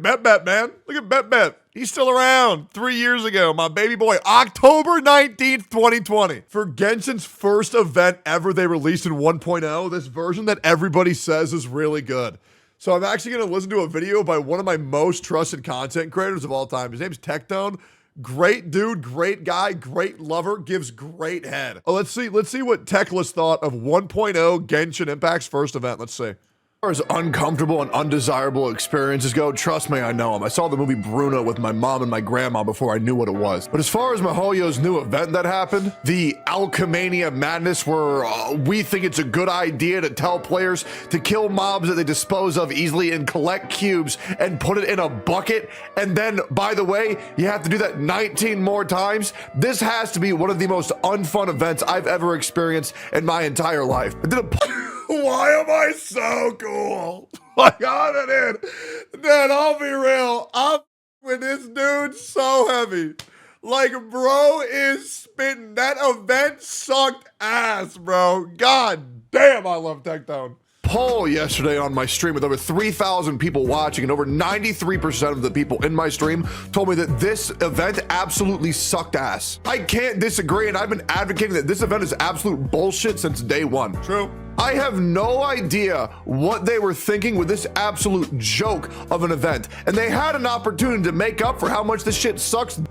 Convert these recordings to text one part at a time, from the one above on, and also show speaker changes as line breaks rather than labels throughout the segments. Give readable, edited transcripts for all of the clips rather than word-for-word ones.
at Bet, man. Look at Bet. He's still around. 3 years ago, my baby boy, October 19th, 2020. For Genshin's first event ever they released in 1.0, this version that everybody says is really good. So I'm actually going to listen to a video by one of my most trusted content creators of all time. His name's Tectone. Great dude, great guy, great lover, gives great head. Oh, let's see what Techless thought of 1.0 Genshin Impact's first event. Let's see. As far as uncomfortable and undesirable experiences go, trust me, I know them. I saw the movie Bruno with my mom and my grandma before I knew what it was. But as far as MiHoYo's new event that happened, the Alchemania Madness, where we think it's a good idea to tell players to kill mobs that they dispose of easily and collect cubes and put it in a bucket, and then, by the way, you have to do that 19 more times. This has to be one of the most unfun events I've ever experienced in my entire life. I did a Why am I so cool? I got it in. Man, I'll be real. I'm with this dude so heavy. Like, bro is spitting. That event sucked ass, bro. God damn, I love Tectone. Poll yesterday on my stream with over 3,000 people watching, and over 93% of the people in my stream told me that this event absolutely sucked ass. I can't disagree, and I've been advocating that this event is absolute bullshit since day one. True. I have no idea what they were thinking with this absolute joke of an event, and they had an opportunity to make up for how much this shit sucks.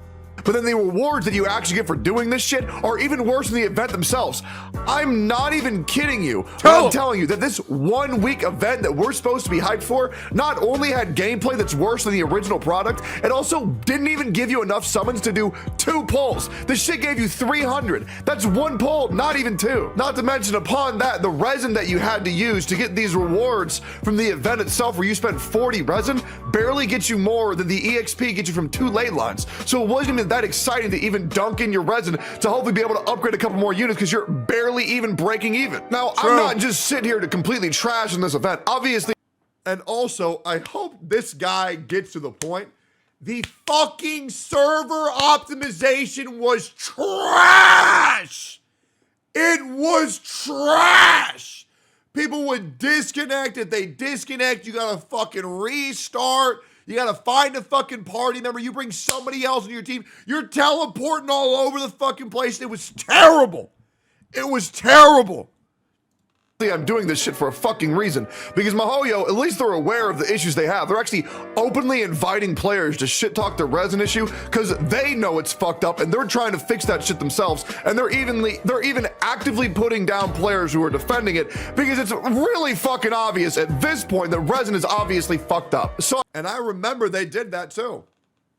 But then the rewards that you actually get for doing this shit are even worse than the event themselves. I'm not even kidding you. I'm telling you that this 1 week event that we're supposed to be hyped for not only had gameplay that's worse than the original product, it also didn't even give you enough summons to do 2 polls. This shit gave you 300. That's 1 poll, not even 2. Not to mention upon that, the resin that you had to use to get these rewards from the event itself, where you spent 40 resin, barely gets you more than the EXP gets you from 2 ley lines. So it wasn't even that exciting to even dunk in your resin to hopefully be able to upgrade a couple more units because you're barely even breaking even. Now, I'm not just sitting here to completely trash in this event, obviously. And also, I hope this guy gets to the point. The fucking server optimization was trash. It was trash. People would disconnect. If they disconnect, you gotta fucking restart. You gotta find a fucking party member. You bring somebody else in your team. You're teleporting all over the fucking place. It was terrible. It was terrible. I'm doing this shit for a fucking reason, because MiHoYo, at least they're aware of the issues they have. They're actually openly inviting players to shit talk their resin issue because they know it's fucked up and they're trying to fix that shit themselves. And they're even actively putting down players who are defending it because it's really fucking obvious at this point that resin is obviously fucked up. And I remember they did that too.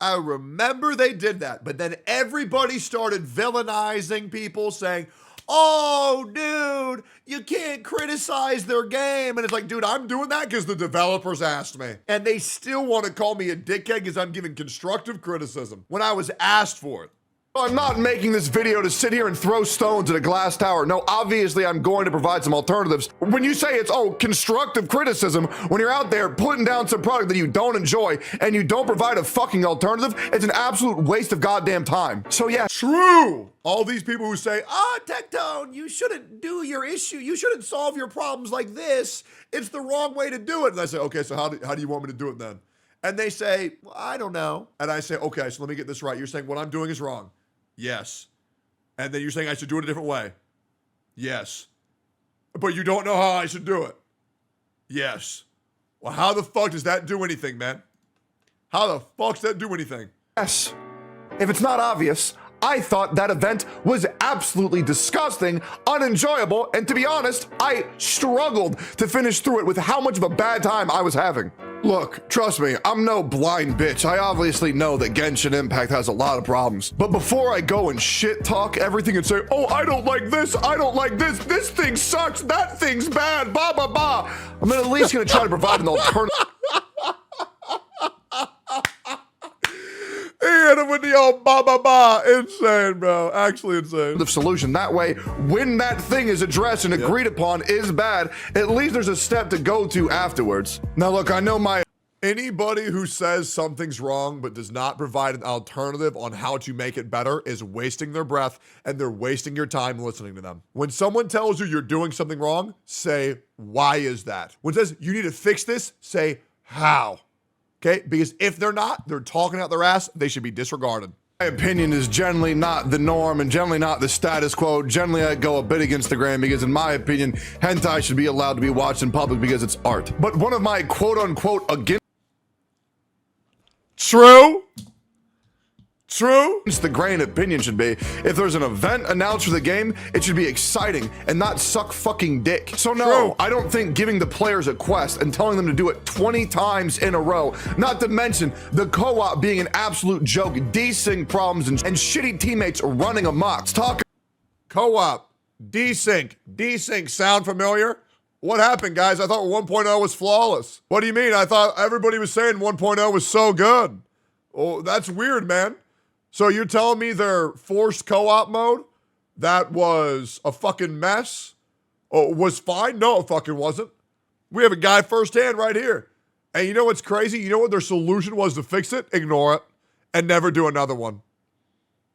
I remember they did that, but then everybody started villainizing people, saying, oh, dude, you can't criticize their game. And it's like, dude, I'm doing that because the developers asked me. And they still want to call me a dickhead because I'm giving constructive criticism when I was asked for it. I'm not making this video to sit here and throw stones at a glass tower. No, obviously I'm going to provide some alternatives. When you say it's, constructive criticism, when you're out there putting down some product that you don't enjoy and you don't provide a fucking alternative, it's an absolute waste of goddamn time. So yeah. True. All these people who say, Tectone, you shouldn't do your issue. You shouldn't solve your problems like this. It's the wrong way to do it. And I say, okay, so how do you want me to do it then? And they say, well, I don't know. And I say, okay, so let me get this right. You're saying what I'm doing is wrong. Yes. And then you're saying I should do it a different way. Yes. But you don't know how I should do it. Yes. Well, how the fuck does that do anything, man? How the fuck does that do anything? Yes. If it's not obvious, I thought that event was absolutely disgusting, unenjoyable, and to be honest, I struggled to finish through it with how much of a bad time I was having. Look, trust me, I'm no blind bitch. I obviously know that Genshin Impact has a lot of problems. But before I go and shit talk everything and say, oh, I don't like this, this thing sucks, that thing's bad, blah, blah, blah, I'm at least gonna try to provide an alternative. He hit him with the old ba. Insane, bro. Actually insane. The solution. That way, when that thing is addressed and agreed upon is bad, at least there's a step to go to afterwards. Now, look, I know anybody who says something's wrong but does not provide an alternative on how to make it better is wasting their breath, and they're wasting your time listening to them. When someone tells you you're doing something wrong, say, why is that? When it says you need to fix this, say, how? Okay? Because if they're not, they're talking out their ass. They should be disregarded.
My opinion is generally not the norm and generally not the status quo. Generally, I go a bit against the grain because, in my opinion, hentai should be allowed to be watched in public because it's art. But one of my quote-unquote against the grain opinion should be, if there's an event announced for the game, it should be exciting and not suck fucking dick. So no, I don't think giving the players a quest and telling them to do it 20 times in a row, not to mention the co-op being an absolute joke, desync problems and shitty teammates running amok.
Co-op, desync sound familiar? What happened, guys? I thought 1.0 was flawless. What do you mean? I thought everybody was saying 1.0 was so good. Oh, that's weird, man. So you're telling me their forced co-op mode that was a fucking mess was fine? No, it fucking wasn't. We have a guy firsthand right here. And you know what's crazy? You know what their solution was to fix it? Ignore it and never do another one.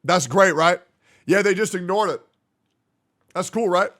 That's great, right? Yeah, they just ignored it. That's cool, right?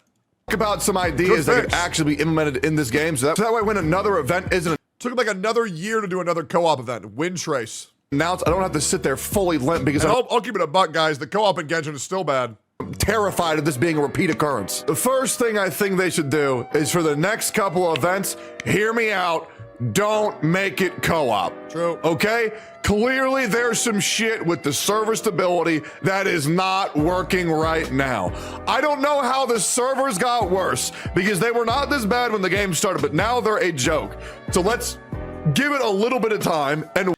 Talk about some ideas that could actually be implemented in this game so that way when another event isn't
took like another year to do another co-op event. Wind Trace.
Announced, I don't have to sit there fully limp because
I'll keep it a buck, guys. The co-op in Genshin is still bad.
I'm terrified of this being a repeat occurrence. The first thing I think they should do is for the next couple of events, hear me out, don't make it co-op.
True.
Okay? Clearly there's some shit with the server stability that is not working right now. I don't know how the servers got worse because they were not this bad when the game started, but now they're a joke. So let's give it a little bit of time and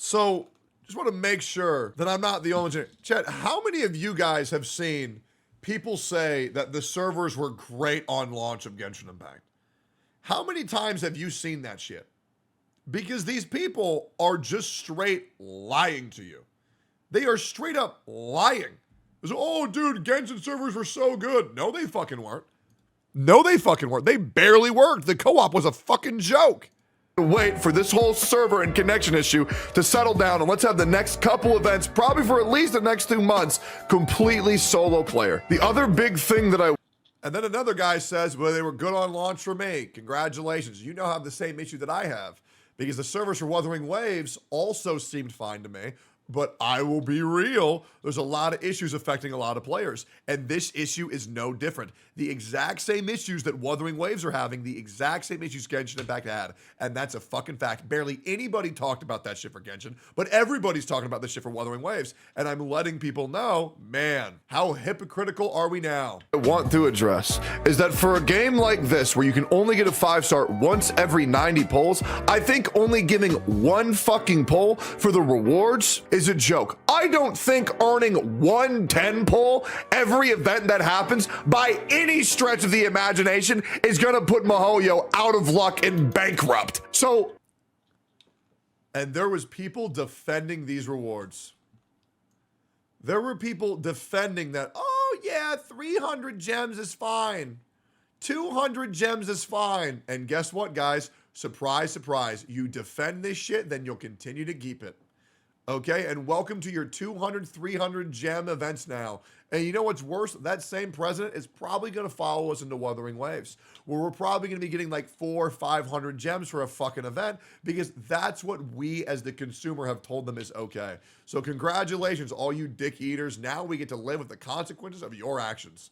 so, just want to make sure that I'm not the only one. Chat, how many of you guys have seen people say that the servers were great on launch of Genshin Impact? How many times have you seen that shit? Because these people are just straight lying to you. They are straight up lying. It's, oh, dude, Genshin servers were so good. No, they fucking weren't. No, they fucking weren't. They barely worked. The co-op was a fucking joke.
Wait for this whole server and connection issue to settle down, and let's have the next couple events, probably for at least the next 2 months, completely solo player. The other big thing that
And then another guy says, well, they were good on launch for me. Congratulations. You now have the same issue that I have because the servers for Wuthering Waves also seemed fine to me. But I will be real, there's a lot of issues affecting a lot of players. And this issue is no different. The exact same issues that Wuthering Waves are having, the exact same issues Genshin Impact had. And that's a fucking fact. Barely anybody talked about that shit for Genshin, but everybody's talking about this shit for Wuthering Waves. And I'm letting people know, man, how hypocritical are we now?
I want to address is that for a game like this, where you can only get a 5-star once every 90 polls, I think only giving one fucking poll for the rewards is a joke. I don't think earning 110 poll every event that happens by any stretch of the imagination is gonna put MiHoYo out of luck and bankrupt. So,
and there was people defending these rewards. There were people defending that, oh yeah, 300 gems is fine. 200 gems is fine. And guess what, guys? Surprise, surprise. You defend this shit, then you'll continue to keep it. Okay, and welcome to your 200, 300 gem events now. And you know what's worse? That same president is probably going to follow us into Wuthering Waves, where we're probably going to be getting like 400 or 500 gems for a fucking event, because that's what we as the consumer have told them is okay. So congratulations, all you dick eaters. Now we get to live with the consequences of your actions.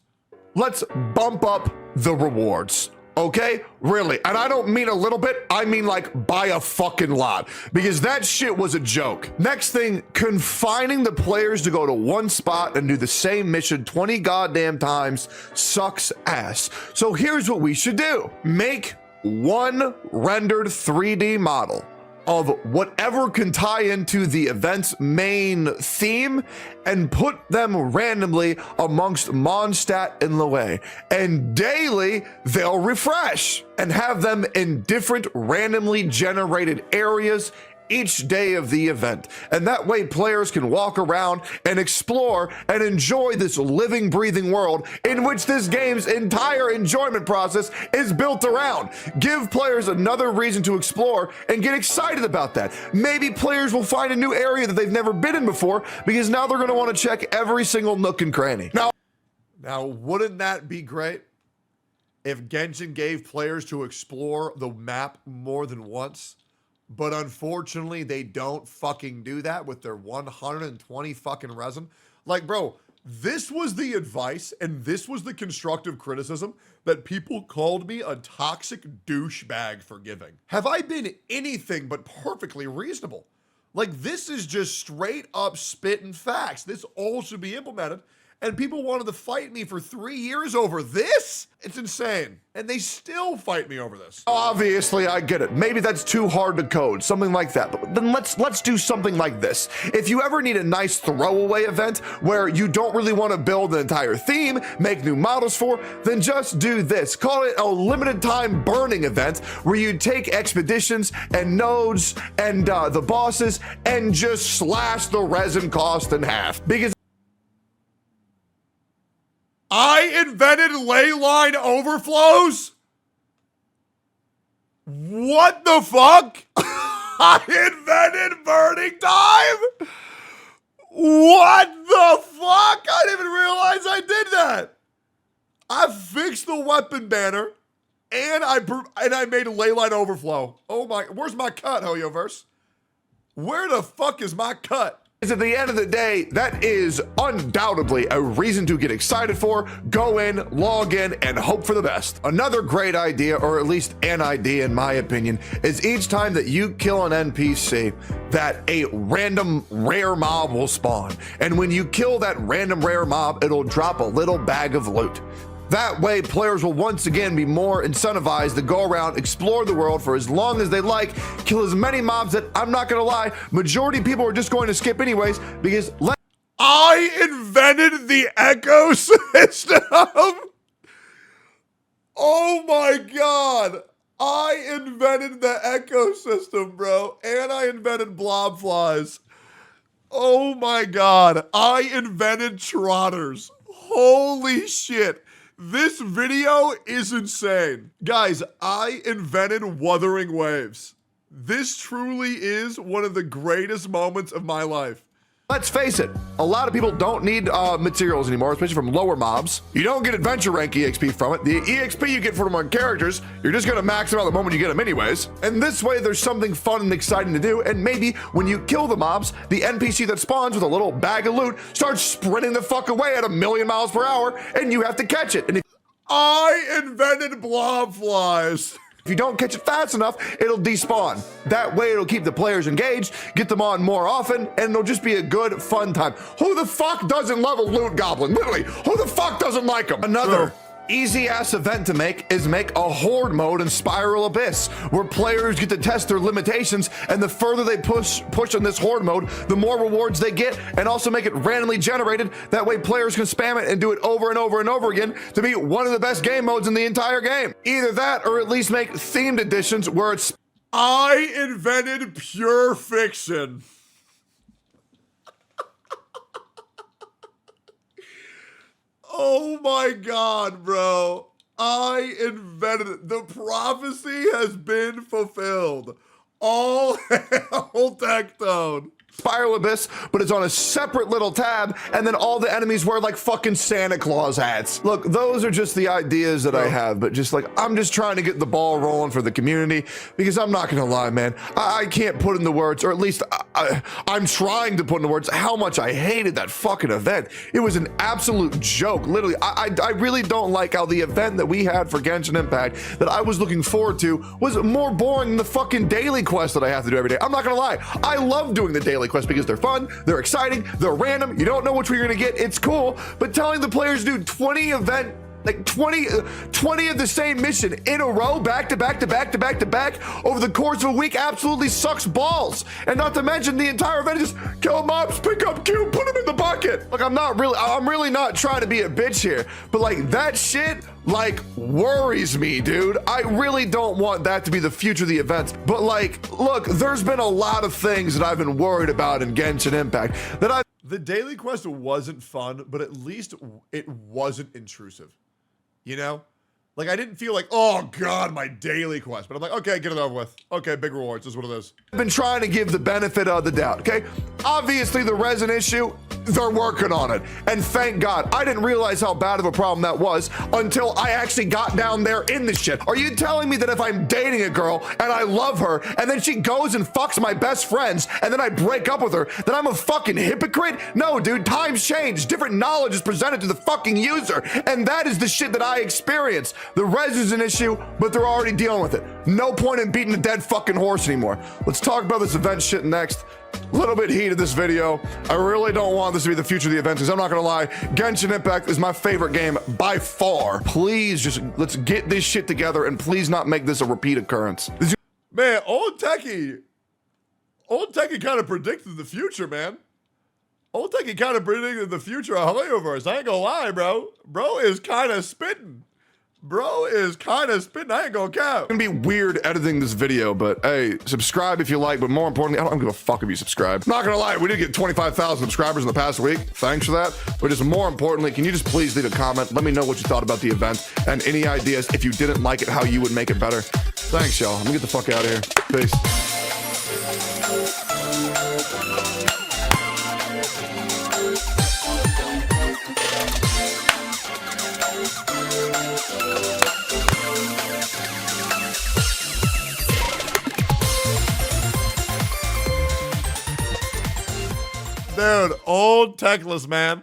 Let's bump up the rewards. Okay? Really. And I don't mean a little bit, I mean like by a fucking lot. Because that shit was a joke. Next thing, confining the players to go to one spot and do the same mission 20 goddamn times sucks ass. So here's what we should do. Make one rendered 3D model of whatever can tie into the event's main theme and put them randomly amongst Mondstadt and Lue. And daily, they'll refresh and have them in different randomly generated areas each day of the event. And that way players can walk around and explore and enjoy this living, breathing world in which this game's entire enjoyment process is built around. Give players another reason to explore and get excited about that. Maybe players will find a new area that they've never been in before because now they're going to want to check every single nook and cranny.
Now, wouldn't that be great if Genshin gave players to explore the map more than once? But unfortunately, they don't fucking do that with their 120 fucking resin. Like, bro, this was the advice and this was the constructive criticism that people called me a toxic douchebag for giving. Have I been anything but perfectly reasonable? Like, this is just straight up spitting facts. This all should be implemented. And people wanted to fight me for 3 years over this? It's insane. And they still fight me over this.
Obviously, I get it. Maybe that's too hard to code, something like that. But then let's do something like this. If you ever need a nice throwaway event where you don't really want to build an entire theme, make new models for, then just do this. Call it a limited time burning event where you take expeditions and nodes and the bosses and just slash the resin cost in half. Because
I invented ley line overflows? What the fuck? I invented burning time? What the fuck? I didn't even realize I did that. I fixed the weapon banner and I made a ley line overflow. Oh my, where's my cut, Hoyoverse? Where the fuck is my cut?
at the end of the day, that is undoubtedly a reason to get excited for. Go in, log in, and hope for the best. Another great idea, or at least an idea in my opinion, is each time that you kill an NPC, that a random rare mob will spawn. And when you kill that random rare mob, it'll drop a little bag of loot. That way, players will once again be more incentivized to go around, explore the world for as long as they like, kill as many mobs that, I'm not gonna lie, majority of people are just going to skip anyways, because
I invented the ecosystem. Oh my God. I invented the ecosystem, bro. And I invented blob flies. Oh my God. I invented trotters. Holy shit. This video is insane. Guys, I invented Wuthering waves. This truly is one of the greatest moments of my life.
let's face it, a lot of people don't need materials anymore, especially from lower mobs. You don't get adventure rank EXP from it. The EXP you get from our characters, you're just gonna max them out the moment you get them anyways. And this way, there's something fun and exciting to do. And maybe when you kill the mobs, the NPC that spawns with a little bag of loot starts sprinting the fuck away at 1,000,000 miles per hour, and you have to catch it. And if
I invented blob flies.
If you don't catch it fast enough, it'll despawn. That way it'll keep the players engaged, get them on more often, and it'll just be a good, fun time. Who the fuck doesn't love a loot goblin? Literally, who the fuck doesn't like them? Another easy-ass event to make is make a horde mode in Spiral Abyss, where players get to test their limitations, and the further they push on this horde mode, the more rewards they get, and also make it randomly generated. That way players can spam it and do it over and over and over again to be one of the best game modes in the entire game. Either that, or at least make themed editions where it's...
I invented pure fiction. Oh my God, bro. I invented it. The prophecy has been fulfilled. All hail Tectone.
Spiral Abyss, but it's on a separate little tab, and then all the enemies wear like fucking Santa Claus hats. Look, those are just the ideas that I have, but just like, I'm just trying to get the ball rolling for the community, because I'm not gonna lie, man, I can't put in the words, or at least I'm trying to put in the words how much I hated that fucking event. It was an absolute joke. Literally, I really don't like how the event that we had for Genshin Impact that I was looking forward to was more boring than the fucking daily quest that I have to do every day. I'm not gonna lie, I love doing the daily quests because they're fun, they're exciting, they're random, you don't know which one you're gonna get, it's cool, but telling the players to do 20 of the same mission in a row, back to back over the course of a week absolutely sucks balls. And not to mention the entire event is just kill mobs, pick up Q, put them in the bucket. Like, I'm really not trying to be a bitch here, but like that shit like worries me, dude. I really don't want that to be the future of the events. But like, look, there's been a lot of things that I've been worried about in Genshin Impact that
The daily quest wasn't fun, but at least it wasn't intrusive. You know? Like, I didn't feel like, oh God, my daily quest. But I'm like, okay, get it over with. Okay, big rewards, this is what it is.
I've been trying to give the benefit of the doubt, okay? Obviously, the resin issue, they're working on it. And thank God, I didn't realize how bad of a problem that was until I actually got down there in the shit. Are you telling me that if I'm dating a girl and I love her and then she goes and fucks my best friends and then I break up with her, that I'm a fucking hypocrite? No, dude, times change. Different knowledge is presented to the fucking user. And that is the shit that I experience. The res is an issue, but they're already dealing with it. No point in beating a dead fucking horse anymore. Let's talk about this event shit next. A little bit heated this video. I really don't want this to be the future of the event because I'm not gonna lie, Genshin Impact is my favorite game by far. Please just let's get this shit together and please not make this a repeat occurrence.
Man, old Techie kind of predicted the future, man. Old Techie kind of predicted the future of Hoyoverse. I ain't gonna lie, bro. Bro is kind of spitting. I ain't gonna cap.
It's gonna be weird editing this video, but hey, subscribe if you like, but more importantly, I don't give a fuck if you subscribe. Not gonna lie, we did get 25,000 subscribers in the past week. Thanks for that. But just more importantly, can you just please leave a comment? Let me know what you thought about the event and any ideas if you didn't like it, how you would make it better. Thanks, y'all. I'm gonna get the fuck out of here. Peace.
Dude, old Techless, man.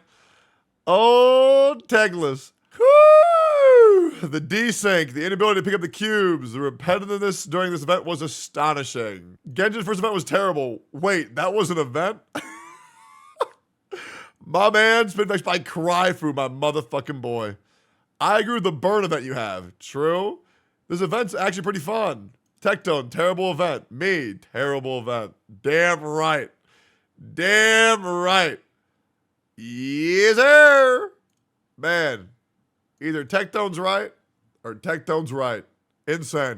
Old Techless. Woo! The desync, the inability to pick up the cubes, the repetitiveness during this event was astonishing. Genshin's first event was terrible. Wait, that was an event? My man, Spinfex by Cryfu, my motherfucking boy. I agree with the burn event you have. True. This event's actually pretty fun. Tectone, terrible event. Me, terrible event. Damn right. Damn right. Yes, sir. Man, either Tectone's right or Tectone's right. Insane.